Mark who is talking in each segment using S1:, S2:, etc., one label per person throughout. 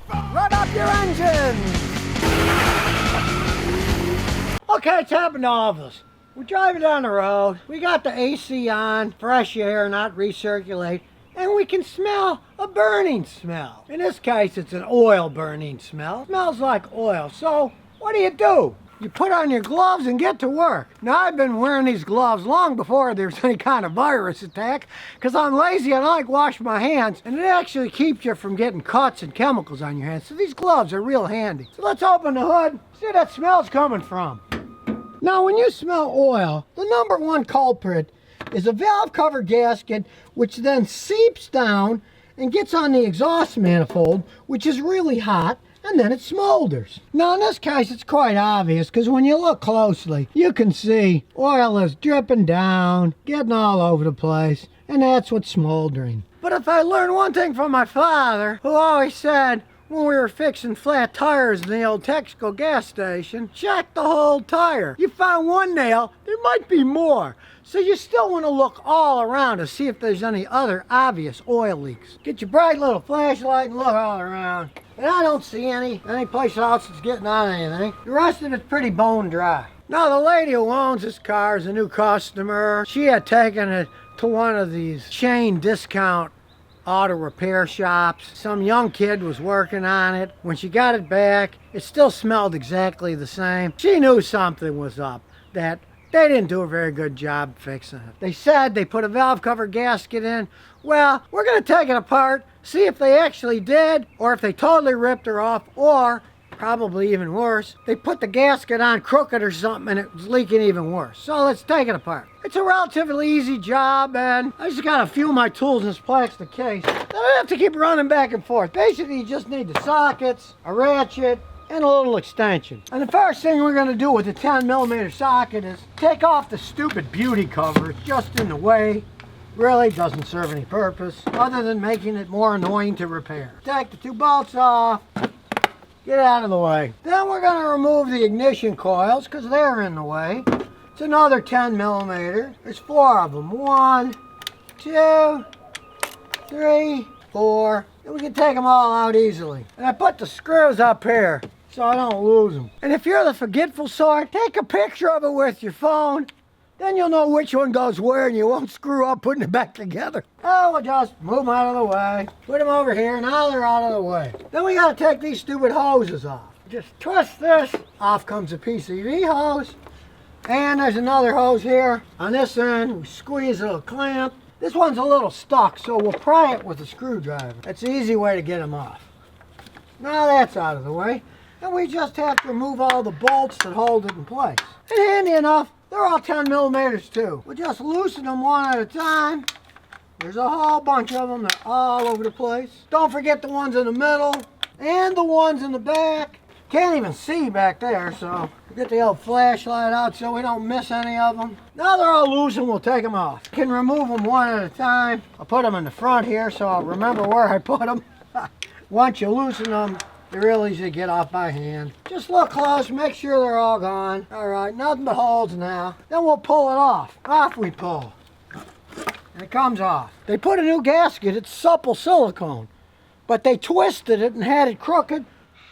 S1: Run up your engines! Okay, it's happened to all of us. We're driving down the road, we got the AC on, fresh air, not recirculate, and we can smell a burning smell. In this case, it's an oil burning smell. It smells like oil, so what do? You put on your gloves and get to work. Now, I've been wearing these gloves long before there's any kind of virus attack, because I'm lazy and I like wash my hands, and it actually keeps you from getting cuts and chemicals on your hands. So these gloves are real handy. So let's open the hood, see where that smell's coming from. Now, when you smell oil, the number one culprit is a valve cover gasket, which then seeps down and gets on the exhaust manifold, which is really hot, and then it smolders. Now, in this case, it's quite obvious, because when you look closely, you can see oil is dripping down, getting all over the place, and that's what's smoldering. But if I learned one thing from my father, who always said, when we were fixing flat tires in the old Texaco gas station, check the whole tire. You found one nail, there might be more. So you still want to look all around to see if there's any other obvious oil leaks. Get your bright little flashlight and look all around. And I don't see any place else that's getting on anything. The rest of it's pretty bone dry. Now, the lady who owns this car is a new customer. She had taken it to one of these chain discount auto repair shops. Some young kid was working on it. When she got it back, it still smelled exactly the same. She knew something was up, that they didn't do a very good job fixing it. They said they put a valve cover gasket in. Well, we're going to take it apart, see if they actually did, or if they totally ripped her off, or probably even worse, they put the gasket on crooked or something and it was leaking even worse. So let's take it apart. It's a relatively easy job, and I just got a few of my tools in this plastic case. I don't have to keep running back and forth. Basically, you just need the sockets, a ratchet, and a little extension. And the first thing we're going to do with the 10mm socket is take off the stupid beauty cover. It's just in the way. Really doesn't serve any purpose other than making it more annoying to repair. Take the two bolts off. Get out of the way. Then we're going to remove the ignition coils because they're in the way. It's another 10mm. There's 4 of them. 1, 2, 3, 4. And we can take them all out easily. And I put the screws up here so I don't lose them. And if you're the forgetful sort, take a picture of it with your phone. Then you'll know which one goes where and you won't screw up putting it back together. Oh, we'll just move them out of the way. Put them over here, now they're out of the way. Then we gotta take these stupid hoses off. Just twist this. Off comes a PCV hose. And there's another hose here. On this end, we squeeze a little clamp. This one's a little stuck, so we'll pry it with a screwdriver. That's the easy way to get them off. Now that's out of the way. And we just have to remove all the bolts that hold it in place. And handy enough, they're all 10mm too. We'll just loosen them one at a time. There's a whole bunch of them. They're all over the place. Don't forget the ones in the middle and the ones in the back. Can't even see back there, so we'll get the old flashlight out so we don't miss any of them. Now they're all loose and we'll take them off. Can remove them one at a time. I'll put them in the front here so I'll remember where I put them. Once you loosen them, they're real easy to get off by hand. Just look close, make sure they're all gone. All right, nothing but holes now. Then we'll pull it off. Off we pull. And it comes off. They put a new gasket, it's supple silicone. But they twisted it and had it crooked,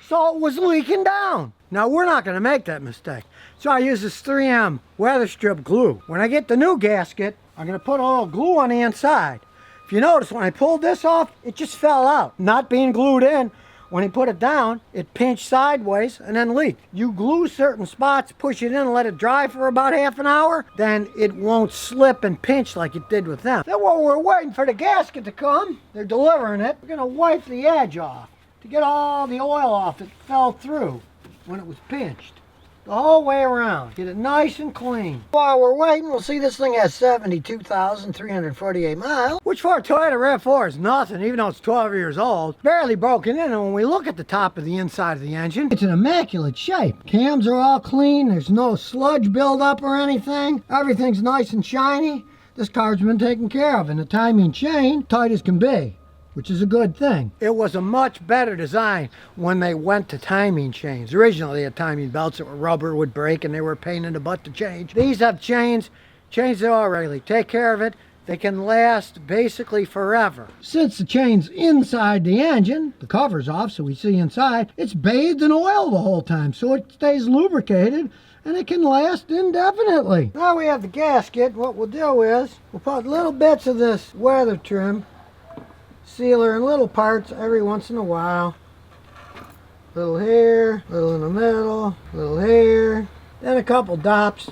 S1: so it was leaking down. Now we're not gonna make that mistake. So I use this 3M weather strip glue. When I get the new gasket, I'm gonna put a little glue on the inside. If you notice, when I pulled this off, it just fell out, not being glued in. When he put it down, it pinched sideways and then leaked. You glue certain spots, push it in and let it dry for about half an hour, then it won't slip and pinch like it did with them. Then while we're waiting for the gasket to come, they're delivering it, we're gonna wipe the edge off to get all the oil off that fell through when it was pinched. The whole way around. Get it nice and clean. While we're waiting, we'll see this thing has 72,348 miles, which for a Toyota RAV4 is nothing, even though it's 12 years old. Barely broken in, and when we look at the top of the inside of the engine, it's in immaculate shape. Cams are all clean, there's no sludge buildup or anything. Everything's nice and shiny. This car's been taken care of, and the timing chain, tight as can be, which is a good thing. It was a much better design when they went to timing chains. Originally, they had timing belts that were rubber, would break, and they were a pain in the butt to change. These have chains. Change the oil regularly. Take care of it. they can last basically forever. Since the chain's inside the engine, the cover's off so we see inside, it's bathed in oil the whole time so it stays lubricated and it can last indefinitely. Now we have the gasket. What we'll do is we'll put little bits of this weather trim sealer in little parts every once in a while. Little here, little in the middle, little here, then a couple dots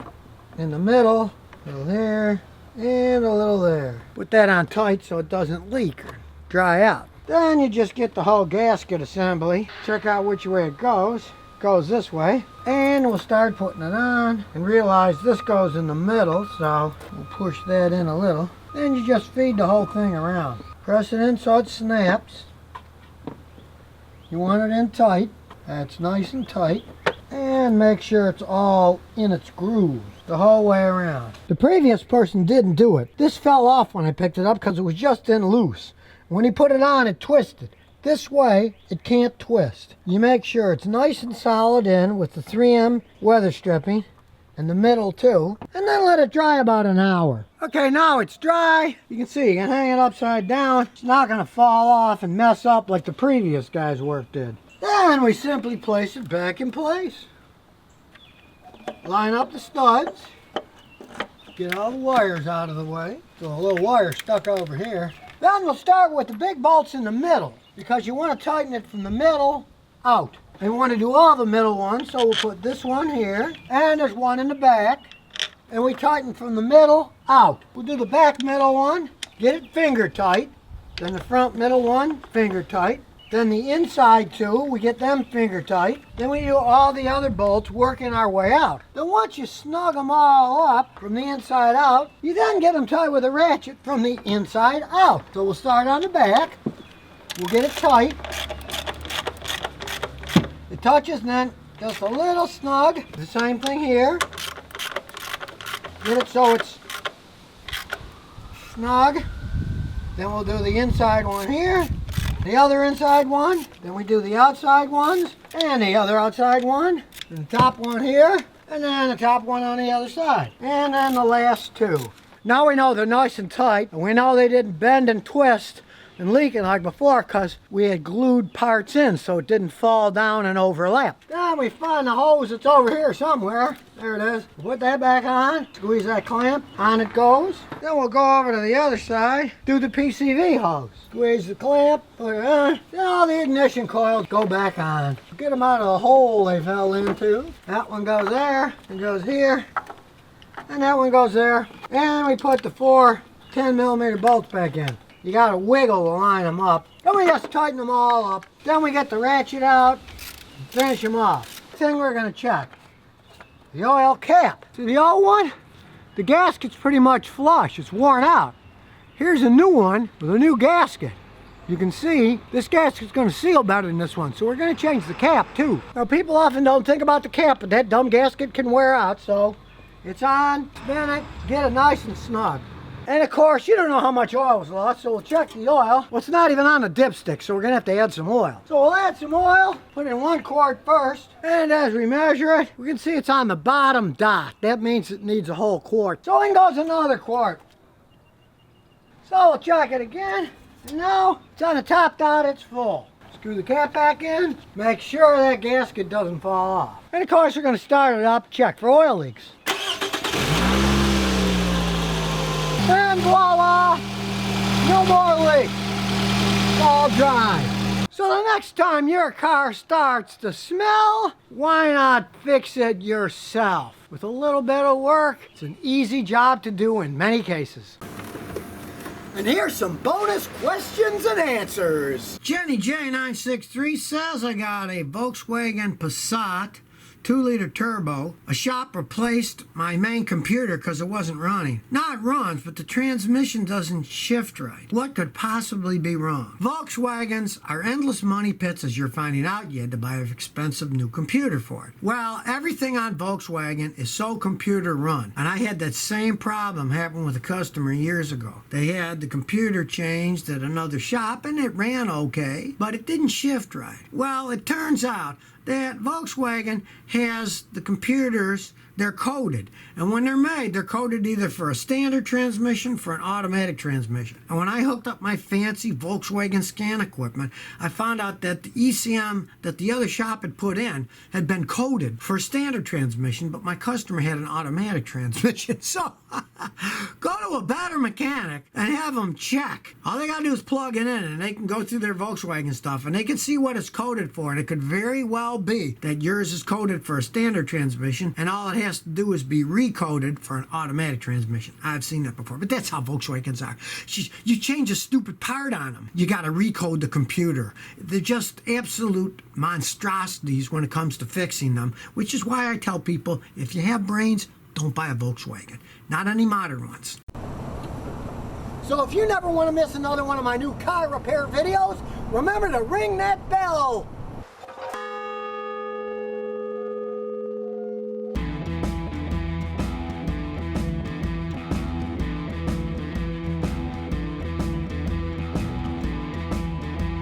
S1: in the middle, little here, and a little there. Put that on tight so it doesn't leak or dry out. Then you just get the whole gasket assembly. Check out which way it goes. It goes this way. And we'll start putting it on and realize this goes in the middle, so we'll push that in a little. Then you just feed the whole thing around. Press it in so it snaps. You want it in tight. That's nice and tight. And make sure it's all in its grooves the whole way around. The previous person didn't do it. This fell off when I picked it up because it was just in loose. When he put it on, it twisted. This way, it can't twist. You make sure it's nice and solid in with the 3M weather stripping, and the middle too, and then let it dry about an hour. Okay, now it's dry. You can see, you can hang it upside down. It's not gonna fall off and mess up like the previous guy's work did. Then we simply place it back in place. Line up the studs. Get all the wires out of the way. So a little wire stuck over here. Then we'll start with the big bolts in the middle because you want to tighten it from the middle out. And we want to do all the middle ones, so we'll put this one here, and there's one in the back, and we tighten from the middle out. We'll do the back middle one, get it finger tight, then the front middle one, finger tight, then the inside two, we get them finger tight, then we do all the other bolts working our way out. Then once you snug them all up from the inside out, you then get them tight with a ratchet from the inside out. So we'll start on the back, we'll get it tight. It touches and then just a little snug. The same thing here. Get it so it's snug. Then we'll do the inside one here, the other inside one. Then we do the outside ones and the other outside one. And the top one here, and then the top one on the other side. And then the last two. Now we know they're nice and tight, and we know they didn't bend and twist and leaking like before because we had glued parts in so it didn't fall down and overlap. Then we find the hose that's over here somewhere. There it is. Put that back on, squeeze that clamp, on it goes. Then we'll go over to the other side, do the PCV hose. Squeeze the clamp, put it on, then all the ignition coils go back on. Get them out of the hole they fell into. That one goes there, and goes here, and that one goes there. And we put the 4 10mm bolts back in. You gotta wiggle to line them up. Then we just tighten them all up. Then we get the ratchet out and finish them off. Thing we're gonna check, the oil cap. See the old one? The gasket's pretty much flush, it's worn out. Here's a new one with a new gasket. You can see this gasket's gonna seal better than this one, so we're gonna change the cap too. Now people often don't think about the cap, but that dumb gasket can wear out, so it's on, spin it, get it nice and snug. And of course, you don't know how much oil was lost, so we'll check the oil. Well, it's not even on the dipstick, so we're gonna have to add some oil. So we'll add some oil, put in 1 quart first, and as we measure it, we can see it's on the bottom dot. That means it needs a whole quart. So in goes another quart. So we'll check it again, and now it's on the top dot, it's full. Screw the cap back in, make sure that gasket doesn't fall off. And of course, we're gonna start it up, check for oil leaks. And voila, no more leaks, it's all dry. So the next time your car starts to smell, why not fix it yourself? With a little bit of work, it's an easy job to do in many cases. And here's some bonus questions and answers. Jenny J963 says, I got a Volkswagen Passat 2-liter turbo. A shop replaced my main computer because it wasn't running. Now it runs, but the transmission doesn't shift right. What could possibly be wrong? Volkswagens are endless money pits, as you're finding out. You had to buy an expensive new computer for it. Well, everything on Volkswagen is so computer run. And I had that same problem happen with a customer years ago. They had the computer changed at another shop and it ran okay, but it didn't shift right. Well, it turns out that Volkswagen has the computers they're coded. And when they're made, they're coded either for a standard transmission, for an automatic transmission. And when I hooked up my fancy Volkswagen scan equipment, I found out that the ECM that the other shop had put in had been coded for a standard transmission, but my customer had an automatic transmission. So go to a better mechanic and have them check. All they gotta do is plug it in and they can go through their Volkswagen stuff and they can see what it's coded for. And it could very well be that yours is coded for a standard transmission and all it has to do is be recoded for an automatic transmission. I've seen that before, but that's how Volkswagens are. You change a stupid part on them, you gotta recode the computer. They're just absolute monstrosities when it comes to fixing them, which is why I tell people, if you have brains, don't buy a Volkswagen. Not any modern ones. So if you never want to miss another one of my new car repair videos, remember to ring that bell.